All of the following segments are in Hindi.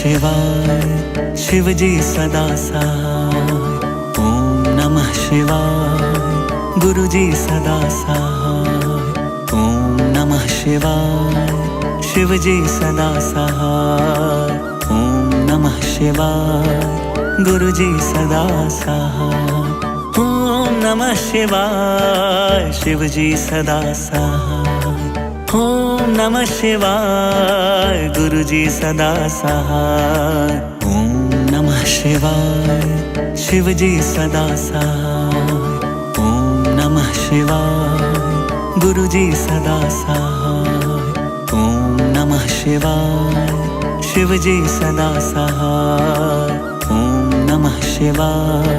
शिवाय शिव जी सदा सहाय। ओम नमः शिवाय गुरु जी सदा सहाय। ओम नमः शिवाय शिव जी सदा सहाय। ओम नमः शिवाय गुरु जी सदा सहाय। ओम नमः शिवाय शिव जी सदा सहाय। ओम नमः शिवाय गुरु जी सदा सहाय। ओम नमः शिवाय शिव जी सदा सहाय। ओम नमः शिवाय गुरु जी सदा सहाय। ओम नमः शिवाय शिव जी सदा सहाय। ओम नमः शिवाय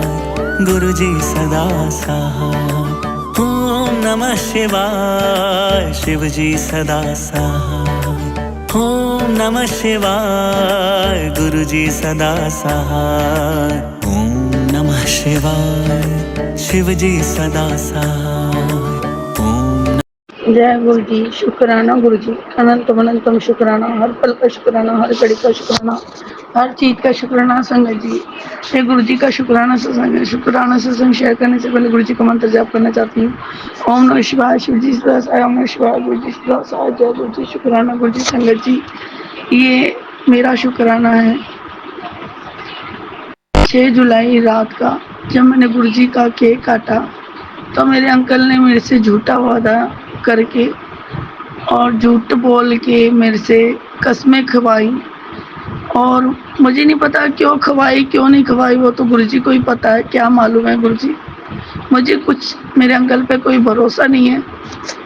गुरु जी सदा सहाय। ओम नमः शिवाय शिव जी सदा सहाय। ओम नमः शिवाय गुरु जी सदा सहाय। ओम नमः शिवाय शिव जी सदा सहाय। जय गुरु जी। शुक्राना गुरु जी, अनंतम अनंतम शुक्राना, हर पल का शुक्राना, हर घड़ी का शुक्राना, हर चीज का शुक्राना संगत जी। ये गुरु जी का शुक्राना सत्संग है। शुक्राना सत्संग शेयर करने से पहले गुरु जी का मंत्र जाप करना चाहती हूँ। ओम नमः शिवाय शिव जी सदा सहाय। ओम नमः शिवाय गुरु जी सदा सहाय। जय गुरु जी। शुक्राना गुरु जी संगत जी। ये मेरा शुक्राना है 6 जुलाई रात का, जब मैंने गुरु जी का केक काटा तो मेरे अंकल ने मेरे से झूठा वादा करके और झूठ बोल के मेरे से कसमें खवाई, और मुझे नहीं पता क्यों खवाई क्यों नहीं खवाई, वो तो गुरुजी को ही पता है। क्या मालूम है गुरुजी, मुझे कुछ मेरे अंकल पे कोई भरोसा नहीं है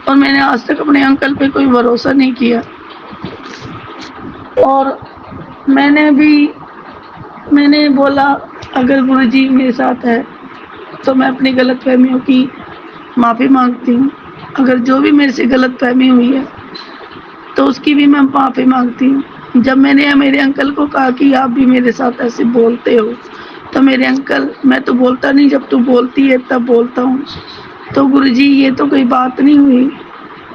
और मैंने आज तक अपने अंकल पे कोई भरोसा नहीं किया। और मैंने बोला अगर गुरुजी मेरे साथ है तो मैं अपनी गलतफहमियों की माफ़ी मांगती हूँ। अगर जो भी मेरे से गलतफहमी हुई है तो उसकी भी मैं माफ़ी मांगती हूँ। जब मैंने मेरे अंकल को कहा कि आप भी मेरे साथ ऐसे बोलते हो, तो मेरे अंकल, मैं तो बोलता नहीं, जब तू बोलती है तब बोलता हूँ। तो गुरुजी ये तो कोई बात नहीं हुई।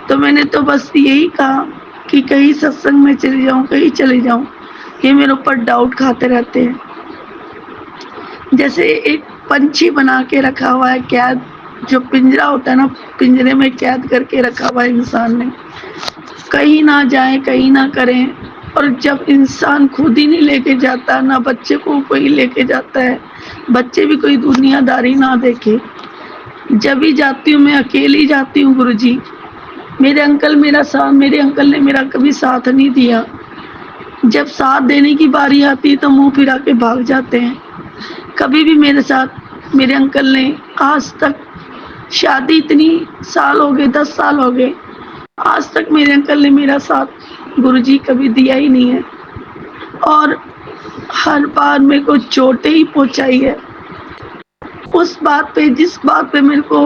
तो मैंने तो बस यही कहा कि कहीं सत्संग में चली जाऊँ, कहीं चली जाऊँ, ये मेरे ऊपर डाउट खाते रहते हैं। जैसे एक पंछी बना के रखा हुआ है, कैद, जो पिंजरा होता है ना, पिंजरे में कैद करके रखा हुआ है इंसान ने, कहीं ना जाए कहीं ना करें। और जब इंसान खुद ही नहीं लेके जाता, ना बच्चे को कोई लेके जाता है, बच्चे भी कोई दुनियादारी ना देखे, जब ही जाती हूँ मैं अकेली जाती हूँ गुरुजी। मेरे अंकल ने मेरा कभी साथ नहीं दिया। जब साथ देने की बारी आती है तो मुंह फिरा के भाग जाते हैं। कभी भी मेरे साथ मेरे अंकल ने आज तक, शादी इतनी साल हो गए, 10 साल हो गए, आज तक मेरे अंकल ने मेरा साथ गुरुजी कभी दिया ही नहीं है। और हर बार मेरे को चोटें ही पहुंचाई है। उस बात पे, जिस बात पे मेरे को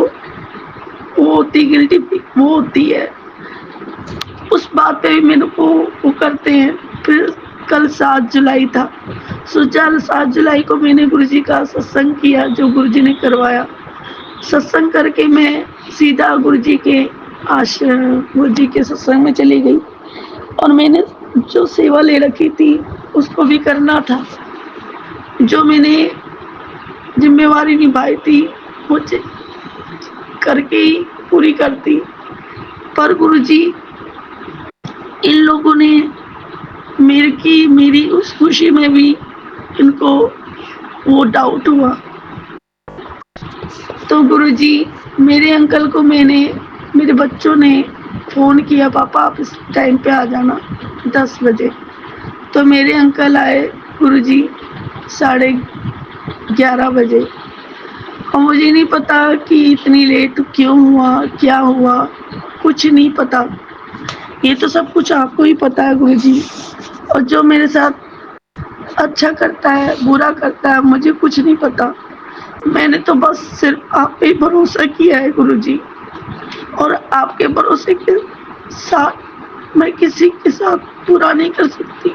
वो होती गिल्टी, वो होती है, उस बात पे भी मेरे को वो करते हैं। फिर कल 7 जुलाई था, सोचा 7 जुलाई को मैंने गुरुजी का सत्संग किया, जो गुरुजी ने करवाया। सत्संग करके मैं सीधा गुरुजी के आश्रम, गुरुजी के सत्संग में चली गई, और मैंने जो सेवा ले रखी थी उसको भी करना था। जो मैंने जिम्मेवारी निभाई थी मुझे करके ही पूरी करती। पर गुरुजी, इन लोगों ने मेरी उस खुशी में भी इनको वो डाउट हुआ। तो गुरुजी, मेरे अंकल को मेरे बच्चों ने फ़ोन किया, पापा आप इस टाइम पे आ जाना 10 बजे। तो मेरे अंकल आए गुरुजी 11:30 बजे। और मुझे नहीं पता कि इतनी लेट क्यों हुआ, क्या हुआ, कुछ नहीं पता। ये तो सब कुछ आपको ही पता है गुरुजी। और जो मेरे साथ अच्छा करता है, बुरा करता है, मुझे कुछ नहीं पता। मैंने तो बस सिर्फ आप पे भरोसा किया है गुरुजी, और आपके भरोसे के साथ मैं किसी के साथ बुरा नहीं कर सकती।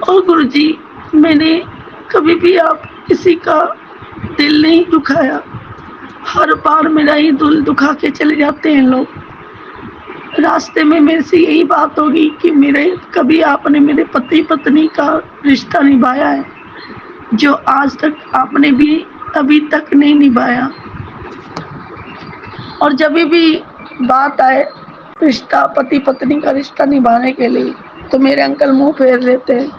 और गुरुजी, मैंने कभी भी आप किसी का दिल नहीं दुखाया। हर बार मेरा ही दिल दुखा के चले जाते हैं लोग। रास्ते में मेरे से यही बात होगी कि मेरे कभी आपने मेरे पति पत्नी का रिश्ता निभाया है जो आज तक आपने भी अभी तक नहीं निभाया। और जब भी बात आए रिश्ता पति पत्नी का रिश्ता निभाने के लिए तो मेरे अंकल मुंह फेर लेते हैं।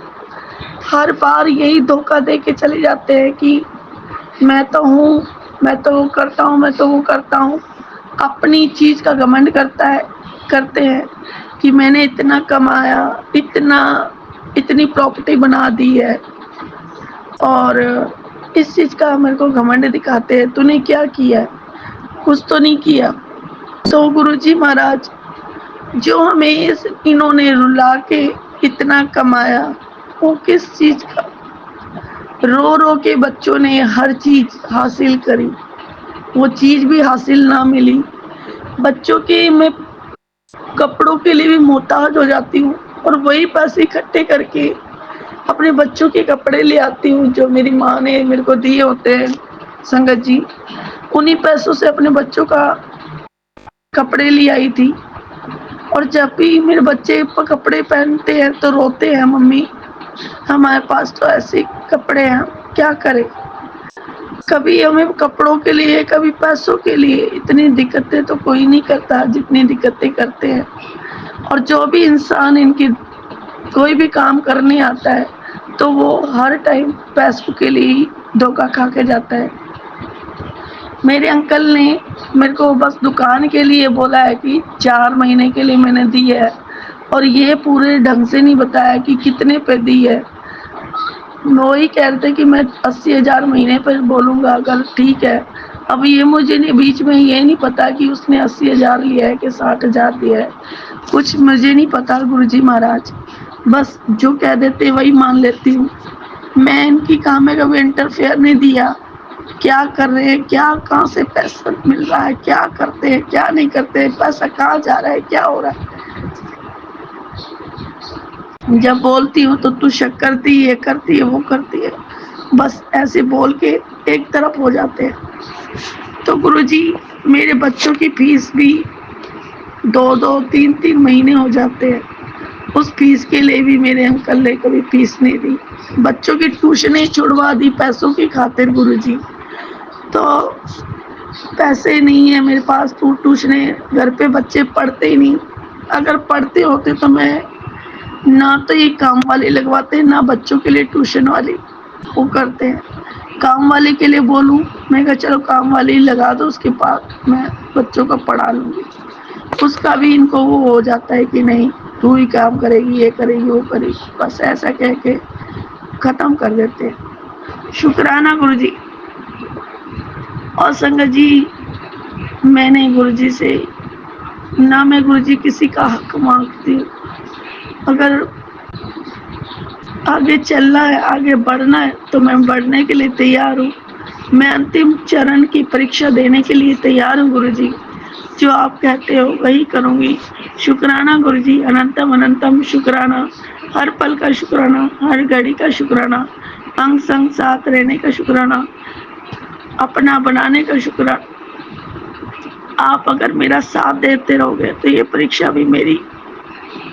हर बार यही धोखा दे के चले जाते हैं कि मैं तो हूँ, मैं तो वो करता हूँ, मैं तो वो करता हूँ। अपनी चीज का घमंड करते हैं कि मैंने इतना कमाया, इतनी प्रॉपर्टी बना दी है और इस चीज का मेरे को घमंड दिखाते हैं। तूने क्या किया, कुछ तो नहीं किया। तो गुरुजी महाराज जो हमें इन्होंने रुला के इतना कमाया वो किस चीज का, रो रो के बच्चों ने हर चीज हासिल करी, वो चीज भी हासिल ना मिली। बच्चों के मैं कपड़ों के लिए भी मोहताज हो जाती हूँ और वही पैसे इकट्ठे करके अपने बच्चों के कपड़े ले आती हूँ जो मेरी माँ ने मेरे को दिए होते हैं संगत जी। उन्हीं पैसों से अपने बच्चों का कपड़े ले आई थी। और जब भी मेरे बच्चे कपड़े पहनते हैं तो रोते हैं, मम्मी हमारे पास तो ऐसे कपड़े हैं, क्या करें। कभी हमें कपड़ों के लिए, कभी पैसों के लिए इतनी दिक्कतें तो कोई नहीं करता जितनी दिक्कतें करते हैं। और जो भी इंसान इनकी कोई भी काम करने आता है तो वो हर टाइम पैसों के लिए ही धोखा खा के जाता है। मेरे अंकल ने मेरे को बस दुकान के लिए बोला है कि 4 महीने के लिए मैंने दी है और ये पूरे ढंग से नहीं बताया कि कितने पे दी है। वो ही कह रहे थे कि मैं 80,000 महीने पर बोलूँगा अगर ठीक है। अब ये मुझे नहीं, बीच में ये नहीं पता कि उसने 80,000 लिया है कि 60,000 लिया है, कुछ मुझे नहीं पता गुरुजी महाराज। बस जो कह देते वही मान लेती हूँ। मैं इनकी काम में कभी इंटरफेयर नहीं दिया। क्या कर रहे हैं, क्या कहाँ से पैसा मिल रहा है, क्या करते हैं, क्या नहीं करते, पैसा कहाँ जा रहा है, क्या हो रहा है। जब बोलती हूँ तो तू शक करती है, करती है, वो करती है, बस ऐसे बोल के एक तरफ हो जाते हैं। तो गुरुजी मेरे बच्चों की फीस भी 2-2, 3-3 महीने हो जाते हैं। उस फीस के लिए भी मेरे अंकल ने कभी फीस नहीं दी। बच्चों की ट्यूशनें छुड़वा दी पैसों की खातिर गुरुजी। तो पैसे नहीं है मेरे पास तो ट्यूशनें, घर पे बच्चे पढ़ते ही नहीं। अगर पढ़ते होते तो मैं ना तो ये काम वाले लगवाते, ना बच्चों के लिए ट्यूशन वाले वो करते हैं। काम वाले के लिए बोलूं, मैं कहा चलो काम वाले ही लगा दो, उसके बाद मैं बच्चों को पढ़ा लूंगी। उसका भी इनको वो हो जाता है कि नहीं तू ही काम करेगी, ये करेगी, वो करेगी, बस ऐसा कह के खत्म कर देते हैं। शुक्राना गुरुजी। और संगत जी मैंने गुरुजी से ना, मैं गुरुजी किसी का हक मांगती हूँ। अगर आगे चलना है, आगे बढ़ना है तो मैं बढ़ने के लिए तैयार हूँ। मैं अंतिम चरण की परीक्षा देने के लिए तैयार हूँ गुरुजी। जो आप कहते हो वही करूँगी। शुक्राना गुरुजी, अनंतम अनंतम शुक्राना। हर पल का शुक्राना, हर घड़ी का शुक्राना, अंग संग साथ रहने का शुक्राना, अपना बनाने का शुक्राना। आप अगर मेरा साथ देते रहोगे तो ये परीक्षा भी मेरी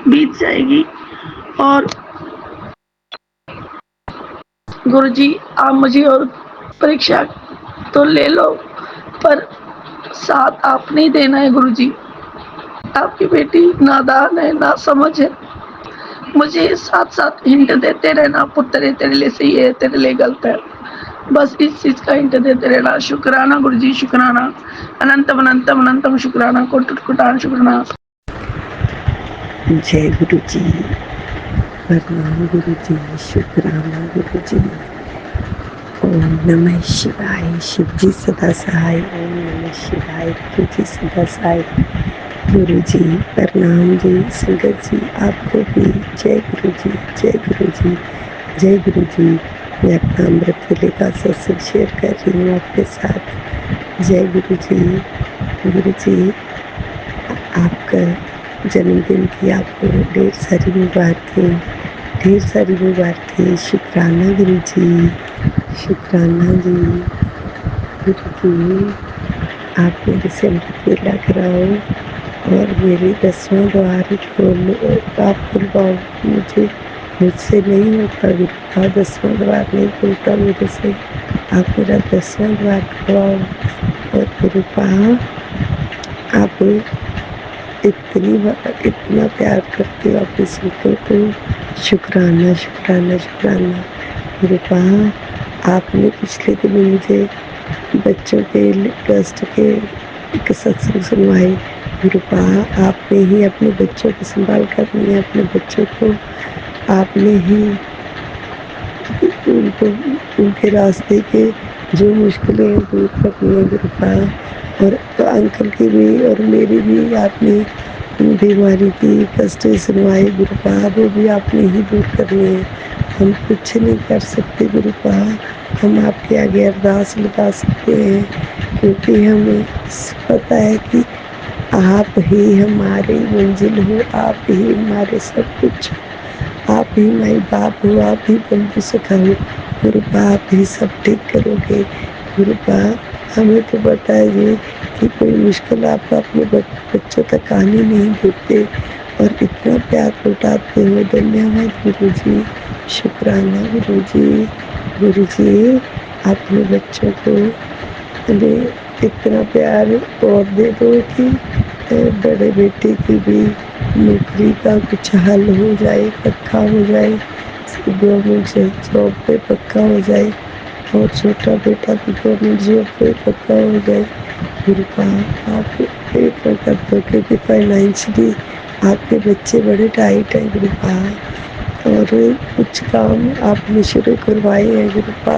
बीत जाएगी। और गुरुजी आप मुझे और परीक्षा तो ले लो पर साथ आप नहीं देना है गुरुजी। आपकी बेटी नादान है, ना समझ है। मुझे साथ साथ हिंट देते रहना, पुत्र तेरे लिए सही है, तेरे लिए गलत है, बस इस चीज का हिंट देते रहना। शुक्राना गुरुजी, शुक्राना, अनंतम अनंतम अनंतम शुक्राना, कोटि शुक्राना। जय गुरु जी, प्रणाम गुरु जी, शुक्राना गुरु जी। ओम नमः शिवाय, शिव जी सदा सहाय। ओम नमः शिवाय, गुरु जी सदा सहाय। गुरु जी प्रणाम जी। संगत जी आपको भी जय गुरु जी, जय गुरु जी, जय गुरु जी। मैं अपना अमृत वेले का सत्संग शेयर कर रही हूँ आपके साथ। जय गुरु जी। गुरु जी आपका जन्मदिन की आपको ढेर सारी मुबारकें, ढेर सारी मुबारकें। शुक्राना गुरु जी, शुक्राना जी। गुरु जी आप मेरे से अमृत वेला कराओ, और मेरी 10वां द्वार खोलो, आप खुलवाओ मुझे, मुझसे नहीं होता गुरुपा, 10वां द्वार नहीं खुलता मेरे से, आप मेरा 10वां द्वार खुलवाओ। और गुरुपा आप इतना प्यार करते हो अपने संतों को, शुक्राना शुक्राना शुक्राना। गुरुपा आपने पिछले दिनों मुझे बच्चों के ट्रस्ट के एक सत्संग सुनवाई। गुरुपा आपने ही अपने बच्चों की संभाल करनी है, अपने बच्चों को आपने ही उनको उनके रास्ते के जो मुश्किलें दूर करनी है गुरुपा। और अंकल की भी और मेरी भी आपने बीमारी की कष्ट सुनवाई गुरुपा, वो भी आपने ही दूर करनी है। हम कुछ नहीं कर सकते गुरुपा, हम आपके आगे अरदास लगा सकते हैं, क्योंकि हमें पता है कि आप ही हमारी मंजिल हो, आप ही हमारे सब कुछ, आप ही माई बाप हो, आप ही बंधु सखा हो गुरुपा, आप ही सब ठीक करोगे गुरुपा। हमें तो पता है जी कि कोई मुश्किल आप अपने बच्चों तक आने नहीं देते और इतना प्यार लौटाते हो। धन्यवाद गुरु जी, शुक्राना गुरु जी। गुरु जी अपने बच्चों को इतना प्यार और दे दो कि बड़े बेटे की भी नौकरी का कुछ हल हो जाए, पक्का हो जाए, गवर्नमेंट जॉब पे पक्का हो जाए, और छोटा बेटा भी गवर्नमेंट जॉब पे पक्का हो जाए गुरुपा। आप इतना कर दो, क्योंकि फाइनेंशियली आपके बच्चे बड़े टाइट हैं गुरुपा, और कुछ काम आपने शुरू करवाए हैं गुरुपा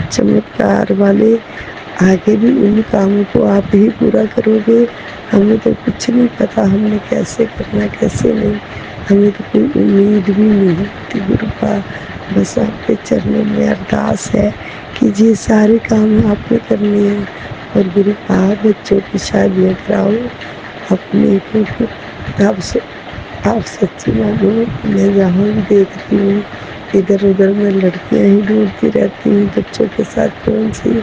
चमत्कार वाले, आगे भी उन कामों को आप ही पूरा करोगे। हमें तो कुछ नहीं पता हमने कैसे करना कैसे नहीं, हमें तो कोई उम्मीद भी नहीं होती गुरुपा। बस आपके चरणों में अरदास है कि ये सारे काम आपने करने हैं। और गुरुपा बच्चों की शादियाँ कराओ अपने, क्योंकि आप सच्ची मानो, मैं जहाँ भी देखती हूँ इधर उधर मैं लड़कियाँ ही ढूंढती रहती हूँ, बच्चों के साथ कौन सी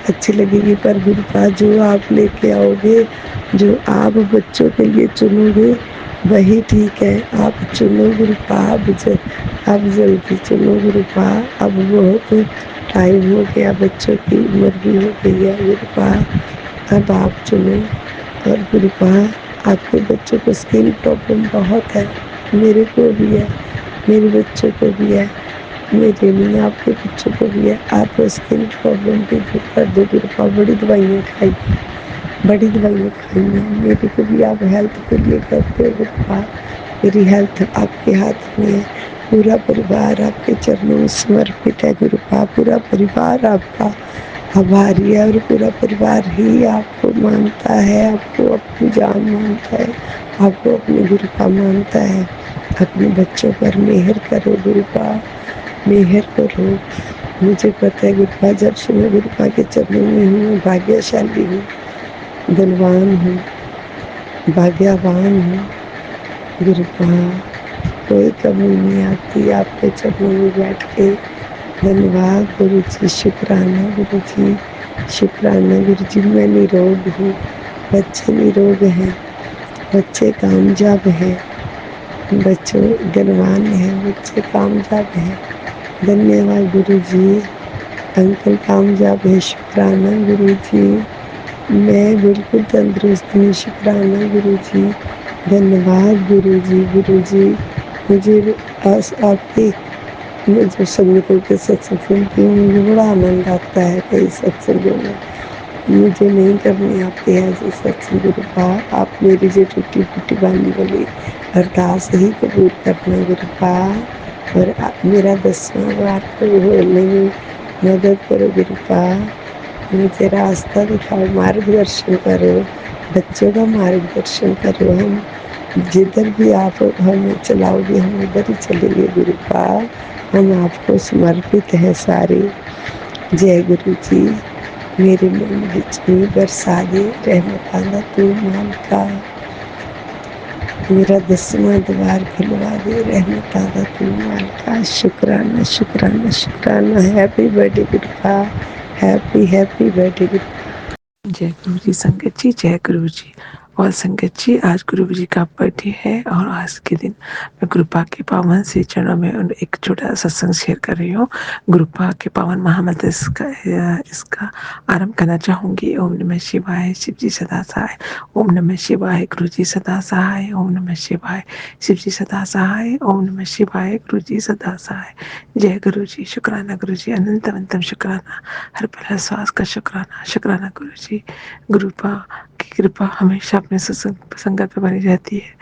अच्छी लगेगी। पर गुरुपा जो आप लेके आओगे, जो आप बच्चों के लिए चुनोगे वही ठीक है। आप चुनो गुरुपा, अब जल्दी चुनो गुरुपा, अब बहुत टाइम हो गया, बच्चों की उम्र भी हो गई है गुरुपा, अब आप चुनो। और गुरुपा आपके बच्चों को स्किन प्रॉब्लम बहुत है, मेरे को भी है, मेरे बच्चों को भी है, मेरे नहीं आपके बच्चों को भी है। आप स्किन प्रॉब्लम भी दूर कर दो गुरुपा, बड़ी दवाइयाँ खाई, बड़ी दवाइयाँ खाई हैं, मेरे को भी आप हेल्थ के लिए करते हो गुरुपा, मेरी हेल्थ आपके हाथ में है। पूरा परिवार आपके चरणों में समर्पित है गुरुपा, पूरा परिवार आपका आभारी है, और पूरा परिवार ही आपको मानता है, आपको अपनी जान मानता है, आपको अपने गुरुपा मानता है। अपने बच्चों पर मेहर करो गुरुपा, मेहर करो। मुझे पता है गुरुपा, जब से मैं गुरुपा के चरणों में हूँ मैं भाग्यशाली हूँ, धनवान हूँ, भाग्यवान हूँ गुरुपा, कोई कमी नहीं आती आपके चरणों में बैठ के। धन्यवाद गुरु जी, शुक्राना गुरु जी, शुक्राना गुरु जी। मैं निरोग हूँ, बच्चे निरोग हैं, बच्चे कामयाब हैं, बच्चों धनवान हैं, बच्चे कामयाब हैं। धन्यवाद गुरु जी, अंकल कामयाब है, शुक्राना गुरु जी। मैं बिल्कुल तंदुरुस्त हूँ, शुक्राना गुरु जी। धन्यवाद गुरु जी। गुरु जी मुझे आपके मैं जो संगीतों के सत्संग सुनती हूँ मुझे बड़ा आनंद आता है। कई सत्संगों में मुझे नहीं करने आते हैं ऐसे सत्संग गुरुपा, आप मेरी जो टूटी फूटी बानी वाली अरदास ही कबूल करना गुरुपा, और मेरा 10वां द्वार को खोलने में मदद करो गुरुपा। मुझे रास्ता दिखाओ, मार्गदर्शन करो, बच्चों का मार्गदर्शन करो। हम जिधर भी आप हमें चलाओगे हम उधर ही चलेंगे गुरुपा, हम आपको समर्पित हैं सारे। जय गुरु जी। मेरे मन में बरसा दे रहमत आंदा तू मालिका, मेरा 10वां द्वार खुलवा दे रहमत आंदा तू मालिका। शुक्राना शुक्राना शुक्राना। Happy birthday गुरुपा, happy happy birthday गुरुपा। जय गुरु जी संगत जी, जय गुरु जी। और संगत जी, आज गुरु जी का बर्थडे है और आज के दिन मैं गुरुपा के पावन से चरणों में एक छोटा सत्संग शेयर कर रही हूँ। गुरुपा के पावन महामंत्र इसका आरंभ करना चाहूँगी। ओम नमः शिवाय, शिव जी सदा सहाय। ओम नमः शिवाय, गुरु जी सदा सहाय। ओम नमः शिवाय, शिव जी सदा सहाय। ओम नमः शिवाय, गुरु जी सदा सहाय। जय गुरु जी, शुक्राना गुरु जी, अनंत अनंतम शुक्राना, हर पल हर श्वास का शुक्राना। शुक्राना गुरु जी, गुरुपा की कृपा हमेशा अपने संगत में बनी रहती है।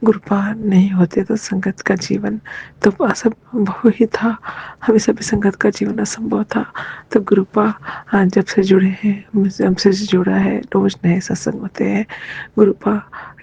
गुरुपा नहीं होते तो संगत का जीवन तो असंभव ही था। हमेशा भी संगत का जीवन असंभव था। तो गुरुपा जब से जुड़े हैं, हमसे जुड़ा है, रोज नए सत्संग होते हैं। गुरुपा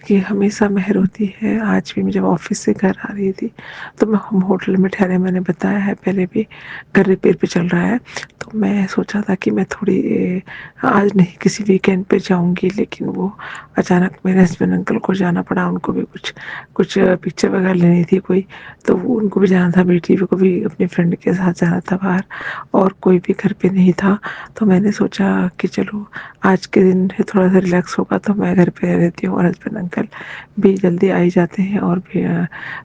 की हमेशा मेहर होती है। आज भी मैं जब ऑफिस से घर आ रही थी तो मैं हम होटल में ठहरे, मैंने बताया है पहले भी, घर रिपेयर पे चल रहा है। तो मैं सोचा था कि मैं थोड़ी आज नहीं किसी वीकेंड पे जाऊंगी, लेकिन वो अचानक मेरे हस्बैंड अंकल को जाना पड़ा। उनको भी कुछ पिक्चर वगैरह लेनी थी कोई, तो उनको भी जाना था, बेटी को भी अपनी फ्रेंड के साथ जाना था बाहर, और कोई भी घर पे नहीं था। तो मैंने सोचा कि चलो आज के दिन थोड़ा सा रिलैक्स होगा तो मैं घर पे रहती हूँ, और हस्बैंड अंकल भी जल्दी आ ही जाते हैं, और भी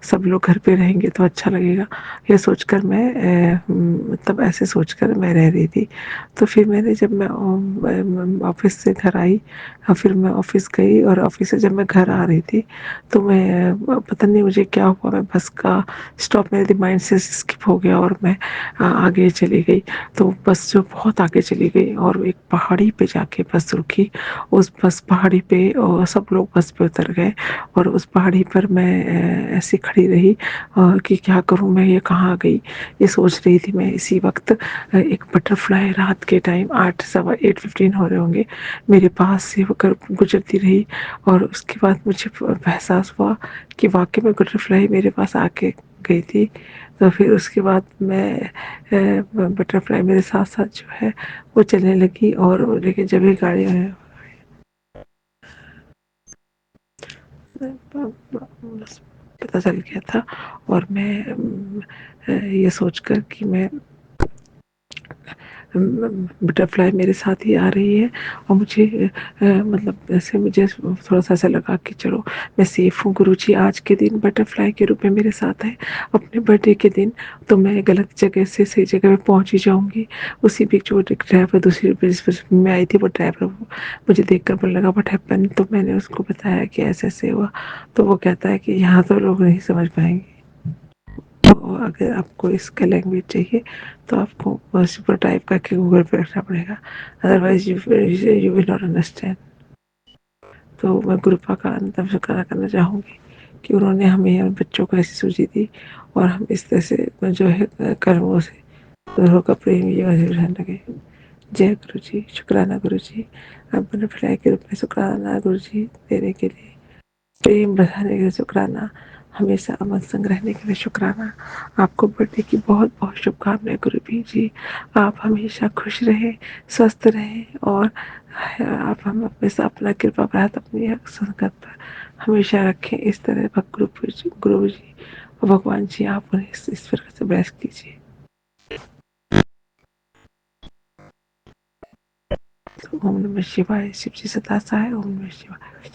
सब लोग घर पे रहेंगे तो अच्छा लगेगा। ये सोचकर मैं मतलब ऐसे सोचकर मैं रह रही थी। तो फिर मैंने जब मैं ऑफिस से घर आई, फिर मैं ऑफिस गई, और ऑफिस से जब मैं घर आ रही थी तो मैं पता नहीं मुझे क्या हुआ, मैं बस का स्टॉप मेरे माइंड से स्किप हो गया और मैं आगे चली गई। तो बस जो बहुत आगे चली गई और एक पहाड़ी पे जाके बस रुकी। उस बस पहाड़ी पे और सब लोग बस पे उतर गए, और उस पहाड़ी पर मैं ऐसी खड़ी रही कि क्या करूं मैं, ये कहाँ आ गई, ये सोच रही थी मैं। इसी वक्त एक बटरफ्लाई रात के टाइम 8:15 हो रहे होंगे, मेरे पास से होकर गुजरती रही, और उसके बाद मुझे एहसास हुआ कि वाकई में बटरफ्लाई मेरे पास आके गई थी। तो फिर उसके बाद मैं बटरफ्लाई मेरे साथ साथ जो है वो चलने लगी, और लेकिन जब ये गाड़ी पता चल गया था, और मैं ये सोचकर कि मैं बटरफ्लाई मेरे साथ ही आ रही है, और मुझे मतलब ऐसे मुझे थोड़ा सा ऐसा लगा कि चलो मैं सेफ हूँ, गुरुजी आज के दिन बटरफ्लाई के रूप में मेरे साथ है। अपने बर्थडे के दिन तो मैं गलत जगह से सही जगह पे पहुँच ही जाऊँगी। उसी बीच जो ड्राइवर दूसरी जिस पर मैं आई थी, वो ड्राइवर मुझे देख कर बोलने लगा व्हाट हैपेंड। तो मैंने उसको बताया कि ऐसे ऐसे हुआ। तो वो कहता है कि यहाँ तो लोग नहीं समझ पाएंगे, तो अगर आपको इसका लैंग्वेज चाहिए तो आपको सुपर टाइप करके गूगल पे रखना पड़ेगा, otherwise you will not understand. तो मैं गुरुपा का अंतम शुक्राना करना चाहूँगी कि उन्होंने हमें बच्चों को ऐसी सूझी दी, और हम इस तरह से जो है कर्मों से दोनों का प्रेम ये रहने लगे। जय गुरु जी, शुक्राना गुरु जी, अब बटरफ्लाई के रूप में शुक्राना गुरु जी देने के लिए, प्रेम बढ़ाने के लिए शुक्राना, हमेशा अमन संग रहने के लिए शुक्राना। आपको बर्थडे की बहुत बहुत शुभकामनाएं गुरुबी जी। आप हमेशा खुश रहें, स्वस्थ रहें, और आप हम हमेशा अपना कृपा प्राप्त अपनी संगत पर हमेशा रखें। इस तरह गुरु जी और भगवान जी आप उन्हें इस प्रकार से ब्लेस कीजिए। ओम नमः शिवाय, शिव जी सदा सहाय। ओम नमः शिवाय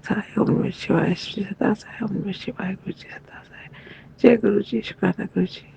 सहाय। ओम नमः शिवाय, शिव जी सदा सहाय। ओम नमः शिवाय, गुरु जी सदा सहाय। जय गुरु जी, शुक्राना गुरु जी।